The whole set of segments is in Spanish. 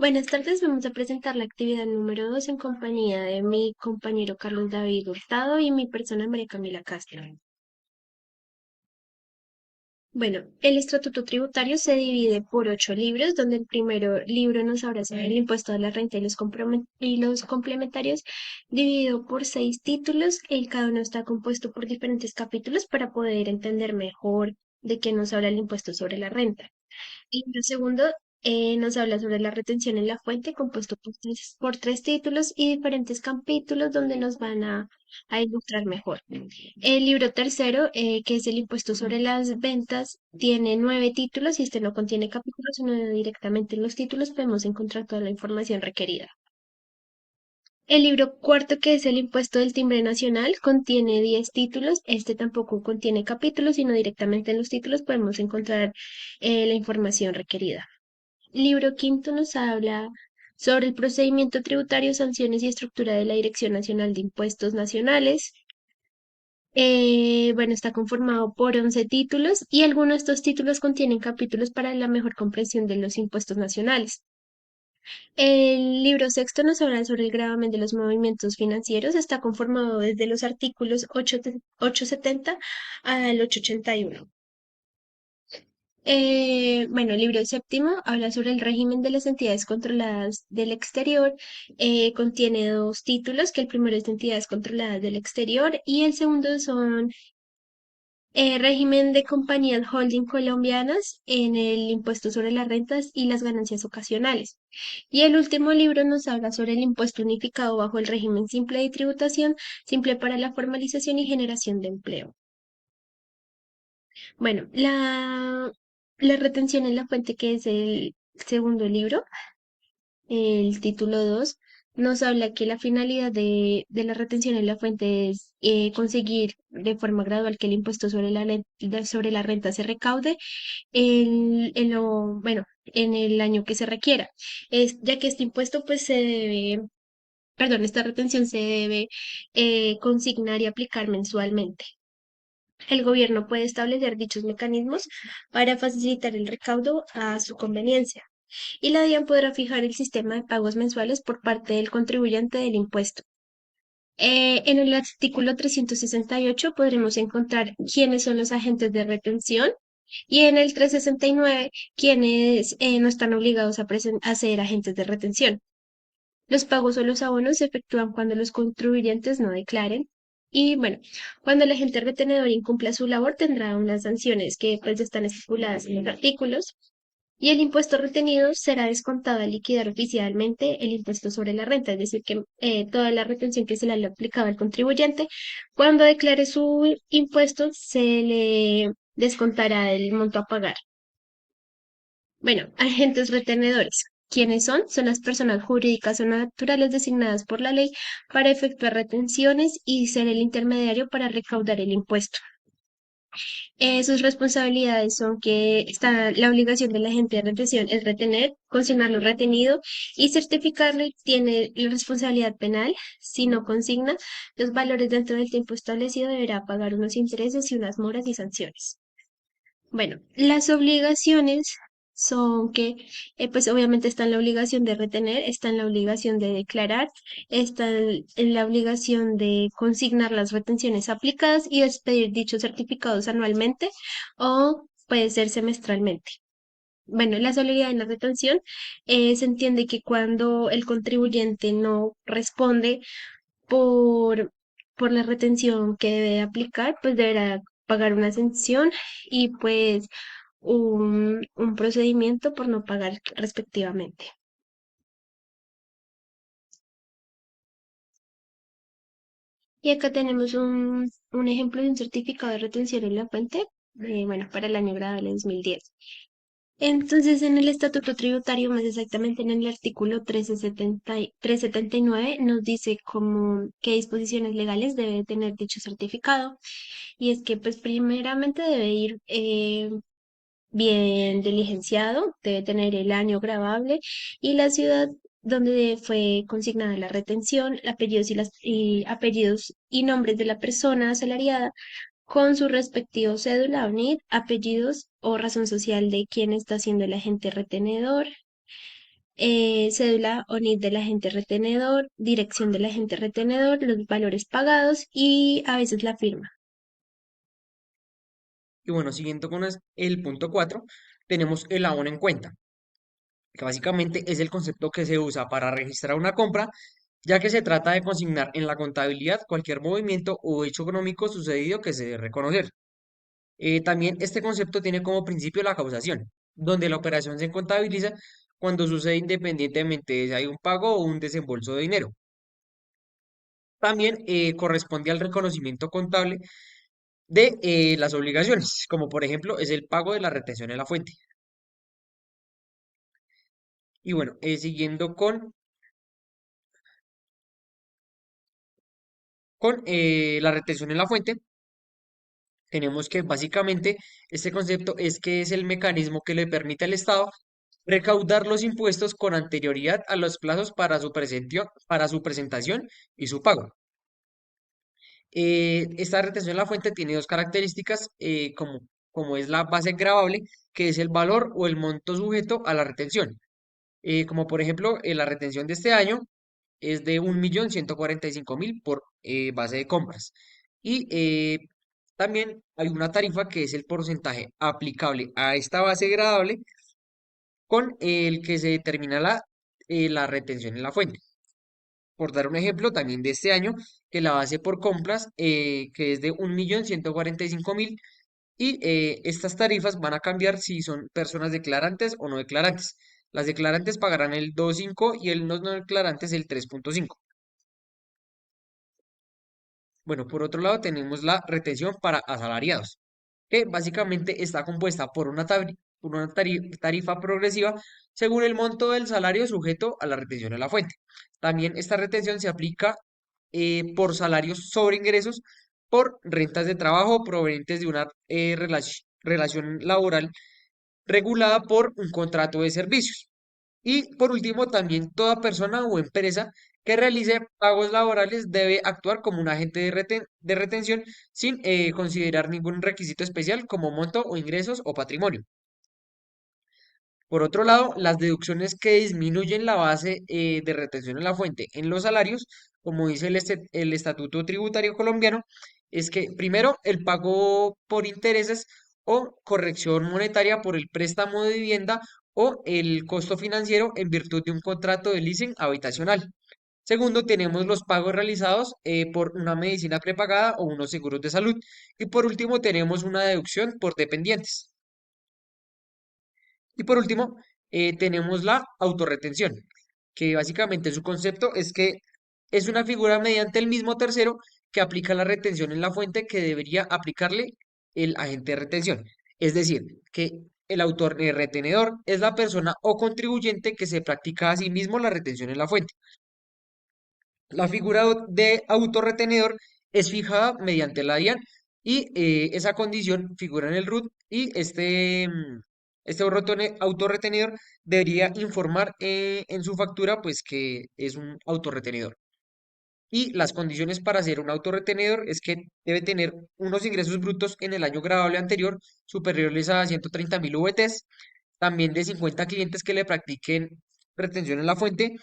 Buenas tardes, vamos a presentar la actividad número 2 en compañía de mi compañero Carlos David Hurtado y mi persona María Camila Castro. Bueno, el Estatuto Tributario se divide por 8 libros, donde el primer libro nos habla sobre el impuesto a la renta y los complementarios, dividido por 6 títulos, y cada uno está compuesto por diferentes capítulos para poder entender mejor de qué nos habla el impuesto sobre la renta. Y lo segundo nos habla sobre la retención en la fuente, compuesto por tres títulos y diferentes capítulos donde nos van a ilustrar mejor. El libro tercero, que es el impuesto sobre las ventas, tiene 9 títulos y este no contiene capítulos, sino directamente en los títulos podemos encontrar toda la información requerida. El libro cuarto, que es el impuesto del timbre nacional, contiene 10 títulos. Este tampoco contiene capítulos, sino directamente en los títulos podemos encontrar la información requerida. Libro quinto nos habla sobre el procedimiento tributario, sanciones y estructura de la Dirección Nacional de Impuestos Nacionales. Bueno, está conformado por 11 títulos y algunos de estos títulos contienen capítulos para la mejor comprensión de los impuestos nacionales. El libro sexto nos habla sobre el gravamen de los movimientos financieros. Está conformado desde los artículos 870 al 881. Bueno, el libro séptimo habla sobre el régimen de las entidades controladas del exterior. Contiene 2 títulos, que el primero es de entidades controladas del exterior y el segundo son régimen de compañías holding colombianas en el impuesto sobre las rentas y las ganancias ocasionales. Y el último libro nos habla sobre el impuesto unificado bajo el régimen simple de tributación, simple para la formalización y generación de empleo. Bueno, la retención en la fuente, que es el segundo libro, el título 2 nos habla que la finalidad de la retención en la fuente es conseguir de forma gradual que el impuesto sobre sobre la renta se recaude en el año que se requiera. Ya que este impuesto pues se debe, perdón, esta retención se debe consignar y aplicar mensualmente. El gobierno puede establecer dichos mecanismos para facilitar el recaudo a su conveniencia, y la DIAN podrá fijar el sistema de pagos mensuales por parte del contribuyente del impuesto. En el artículo 368 podremos encontrar quiénes son los agentes de retención y en el 369 quiénes no están obligados a ser agentes de retención. Los pagos o los abonos se efectúan cuando los contribuyentes no declaren. Y bueno, cuando el agente retenedor incumpla su labor tendrá unas sanciones que pues están estipuladas en los artículos. Y el impuesto retenido será descontado al liquidar oficialmente el impuesto sobre la renta, es decir, que toda la retención que se le haya aplicado al contribuyente, cuando declare su impuesto, se le descontará el monto a pagar. Bueno, agentes retenedores. ¿Quiénes son? Son las personas jurídicas o naturales designadas por la ley para efectuar retenciones y ser el intermediario para recaudar el impuesto. Sus responsabilidades son que está la obligación del agente de retención es retener, consignar lo retenido y certificarlo, y tiene la responsabilidad penal. Si no consigna los valores dentro del tiempo establecido, deberá pagar unos intereses y unas moras y sanciones. Bueno, las obligaciones son que, pues obviamente está en la obligación de retener, está en la obligación de declarar, está en la obligación de consignar las retenciones aplicadas y expedir dichos certificados anualmente o puede ser semestralmente. Bueno, la solemnidad en la retención se entiende que cuando el contribuyente no responde por, por la retención que debe aplicar, pues deberá pagar una sanción y pues un procedimiento por no pagar respectivamente. Y acá tenemos un ejemplo de un certificado de retención en la fuente, bueno, para el año grabable 2010. Entonces, en el Estatuto Tributario, más exactamente en el artículo 379, nos dice qué disposiciones legales debe tener dicho certificado. Y es que, pues, primeramente debe ir bien diligenciado, debe tener el año grabable y la ciudad donde fue consignada la retención, apellidos apellidos y nombres de la persona asalariada con su respectivo cédula o NID, apellidos o razón social de quien está siendo el agente retenedor. cédula o NIT del agente retenedor, dirección del agente retenedor, los valores pagados y a veces la firma. Y bueno, siguiendo con el punto 4, tenemos el abono en cuenta, que básicamente es el concepto que se usa para registrar una compra, ya que se trata de consignar en la contabilidad cualquier movimiento o hecho económico sucedido que se debe reconocer. También este concepto tiene como principio la causación, donde la operación se contabiliza cuando sucede independientemente de si hay un pago o un desembolso de dinero. También corresponde al reconocimiento contable de las obligaciones, como por ejemplo es el pago de la retención en la fuente. Y bueno, siguiendo con la retención en la fuente, tenemos que básicamente este concepto es que es el mecanismo que le permite al Estado recaudar los impuestos con anterioridad a los plazos para su presentación y su pago. Esta retención en la fuente tiene dos características, como es la base gravable, que es el valor o el monto sujeto a la retención. Como por ejemplo, la retención de este año es de 1.145.000 por base de compras. Y también hay una tarifa que es el porcentaje aplicable a esta base gradable con el que se determina la retención en la fuente. Por dar un ejemplo también de este año, que la base por compras, que es de 1.145.000, y estas tarifas van a cambiar si son personas declarantes o no declarantes. Las declarantes pagarán el 2,5 y el no declarantes el 3,5. Bueno, por otro lado tenemos la retención para asalariados, que básicamente está compuesta por una tarifa progresiva según el monto del salario sujeto a la retención en la fuente. También esta retención se aplica por salarios sobre ingresos, por rentas de trabajo provenientes de una relación laboral regulada por un contrato de servicios. Y por último, también toda persona o empresa que realice pagos laborales debe actuar como un agente de retención sin considerar ningún requisito especial como monto o ingresos o patrimonio. Por otro lado, las deducciones que disminuyen la base de retención en la fuente en los salarios, como dice el Estatuto Tributario Colombiano, es que primero el pago por intereses o corrección monetaria por el préstamo de vivienda o el costo financiero en virtud de un contrato de leasing habitacional. Segundo, tenemos los pagos realizados por una medicina prepagada o unos seguros de salud. Y por último, tenemos una deducción por dependientes. Y por último, tenemos la autorretención, que básicamente su concepto es que es una figura mediante el mismo tercero que aplica la retención en la fuente que debería aplicarle el agente de retención. Es decir, que el autor retenedor es la persona o contribuyente que se practica a sí mismo la retención en la fuente. La figura de autorretenedor es fijada mediante la DIAN y esa condición figura en el RUT y este autorretenedor debería informar en su factura pues que es un autorretenedor. Y las condiciones para ser un autorretenedor es que debe tener unos ingresos brutos en el año grabable anterior superiores a 130.000 VTs, también de 50 clientes que le practiquen retención en la fuente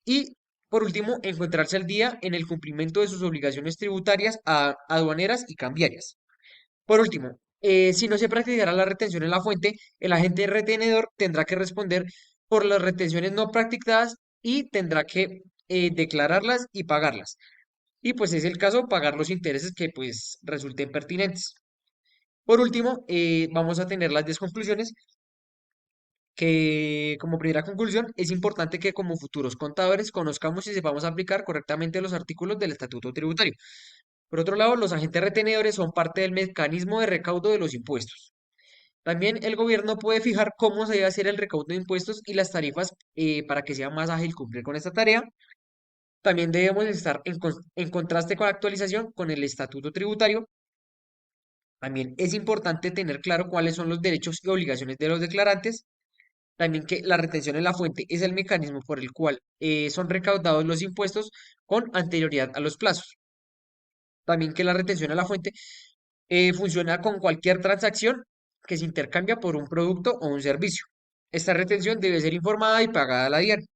y, por último, encontrarse al día en el cumplimiento de sus obligaciones tributarias aduaneras y cambiarias. Por último, si no se practicará la retención en la fuente, el agente retenedor tendrá que responder por las retenciones no practicadas y tendrá que declararlas y pagarlas. Y pues es el caso pagar los intereses que pues resulten pertinentes. Por último, vamos a tener las 10 conclusiones, que como primera conclusión es importante que como futuros contadores conozcamos y sepamos aplicar correctamente los artículos del Estatuto Tributario. Por otro lado, los agentes retenedores son parte del mecanismo de recaudo de los impuestos. También el gobierno puede fijar cómo se debe hacer el recaudo de impuestos y las tarifas para que sea más ágil cumplir con esta tarea. También debemos estar en contraste con la actualización con el estatuto tributario. También es importante tener claro cuáles son los derechos y obligaciones de los declarantes. También que la retención en la fuente es el mecanismo por el cual son recaudados los impuestos con anterioridad a los plazos. También que la retención en la fuente funciona con cualquier transacción que se intercambia por un producto o un servicio. Esta retención debe ser informada y pagada a la DIAN.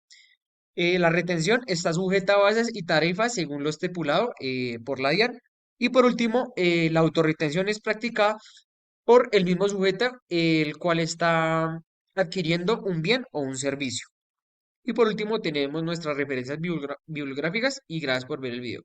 La retención está sujeta a bases y tarifas según lo estipulado por la DIAN. Y por último, la autorretención es practicada por el mismo sujeto, el cual está adquiriendo un bien o un servicio. Y por último, tenemos nuestras referencias bibliográficas y gracias por ver el video.